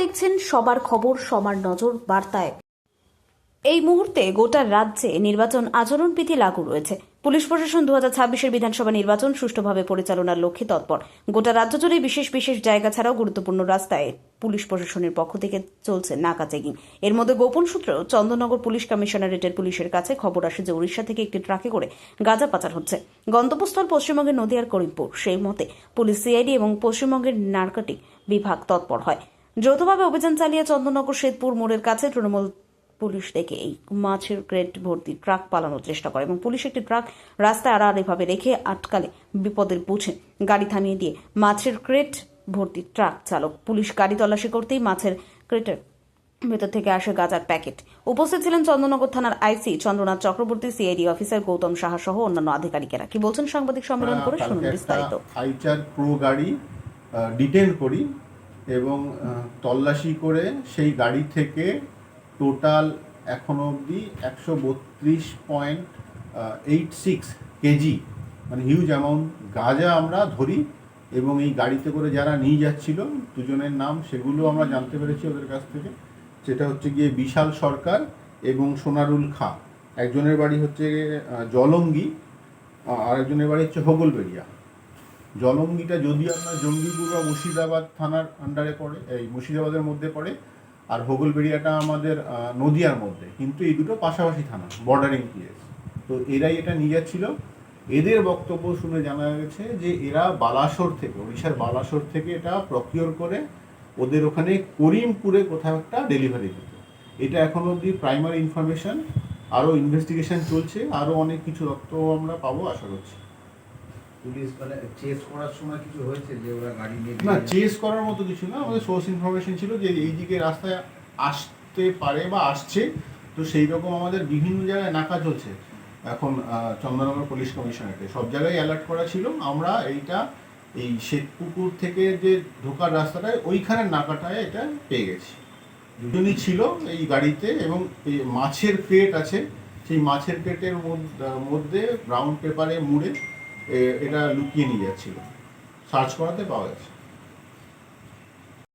দেখছেন সবার খবর সবার নজর বার্তায়। এই মুহূর্তে গোটা রাজ্যে নির্বাচন আচরণবিধি লাগু রয়েছে। পুলিশ প্রশাসন 2026-এর বিধানসভা নির্বাচন সুষ্ঠুভাবে পরিচালনার লক্ষ্যে তৎপর। গোটা রাজ্য জুড়ে বিশেষ বিশেষ জায়গা ছাড়াও গুরুত্বপূর্ণ রাস্তায় পুলিশ প্রশাসনের পক্ষ থেকে চলছে নাকা চেকিং। এর মধ্যে গোপন সূত্রেও চন্দননগর পুলিশ কমিশনারেটের পুলিশের কাছে খবর আসে যে উড়িষ্যা থেকে একটি ট্রাকে করে গাঁজা পাচার হচ্ছে। গন্তব্যস্থল পশ্চিমবঙ্গের নদিয়ার করিমপুর। সেই মতে পুলিশ, সিআইডি এবং পশ্চিমবঙ্গের নার্কোটিক বিভাগ তৎপর হয়। যৌথভাবে অভিযান চালিয়ে চন্দননগর শেদপুর মোড়ের কাছে তৃণমূল পুলিশ দেখে এই মাছের ক্রেট ভর্তি ট্রাক পালানোর চেষ্টা করে এবং পুলিশ একটি ট্রাক রাস্তায় আড়াআড়িভাবে রেখে আটকালে বিপদের বুঝে গাড়ি থামিয়ে দিয়ে মাছের ক্রেট ভর্তি ট্রাক চালক পুলিশ গাড়ি তল্লাশি করতেই মাছের ক্রেটের ভেতর থেকে আসে গাঁজার প্যাকেট। উপস্থিত ছিলেন চন্দননগর থানার আইসি চন্দ্রনাথ চক্রবর্তী, সিআইডি অফিসার গৌতম সাহা সহ অন্যান্য আধিকারিকেরা। কি বলছেন সাংবাদিক সম্মেলন করে শুনুন বিস্তারিত। আইচার প্রো গাড়ি ডিটেন করি এবং তল্লাশি করে সেই গাড়ি থেকে টোটাল এখনো অবধি 132.86 কেজি মানে হিউজ অ্যামাউন্ট গাঁজা আমরা ধরি এবং এই গাড়িতে করে যারা নিয়ে যাচ্ছিল দুজনের নাম সেগুলো আমরা জানতে পেরেছি ওদের কাছ থেকে। সেটা হচ্ছে গিয়ে বিশাল সরকার এবং সোনারুল খা। একজনের বাড়ি হচ্ছে জলঙ্গি, আর একজনের বাড়ি হচ্ছে হোগলবেড়িয়া। জলঙ্গিটা যদিও আপনার জঙ্গিপুর বা মুর্শিদাবাদ থানার আন্ডারে পড়ে, এই মুর্শিদাবাদের মধ্যে পড়ে, আর হোগলবেড়িয়াটা আমাদের নদিয়ার মধ্যে, কিন্তু এই দুটো পাশাপাশি থানা, বর্ডারিং প্লেস। তো এরাই এটা নিয়ে যাচ্ছিল। এদের বক্তব্য শুনে জানা গেছে যে এরা বালাসোর থেকে, ওড়িশার বালাসোর থেকে এটা প্রকিওর করে ওদের ওখানে করিমপুরে কোথাও একটা ডেলিভারি দিত। এটা এখন অবধি প্রাইমারি ইনফরমেশন, আরও ইনভেস্টিগেশন চলছে, আরও অনেক কিছু তথ্য আমরা পাবো আশা করছি। পুলিশ মানে চেস করার সময় কিছু হয়েছে যে ওরা গাড়ি নিয়ে না, চেস করার মতো কিছু না, আমাদের সোর্স ইনফরমেশন ছিল যে এই দিকে রাস্তায় আসতে পারে বা আসছে। তো সেই রকম আমাদের বিভিন্ন জায়গায় নাকা চলছে এখন। চন্দননগর পুলিশ কমিশনারেটে সব জায়গায় অ্যালার্ট করা ছিল। আমরা এইটা এই শ্বেতপুকুর থেকে যে ঢোকার রাস্তাটায় ওইখানের নাকাটায় এটা পেয়ে গেছি। দুজনই ছিল এই গাড়িতে এবং এই মাছের ক্রেট আছে, সেই মাছের ক্রেটের মধ্যে ব্রাউন পেপারে মুড়ে এটা লুকিয়ে নিয়ে যাচ্ছিল। সার্চ করাতে পাওয়া গেছে।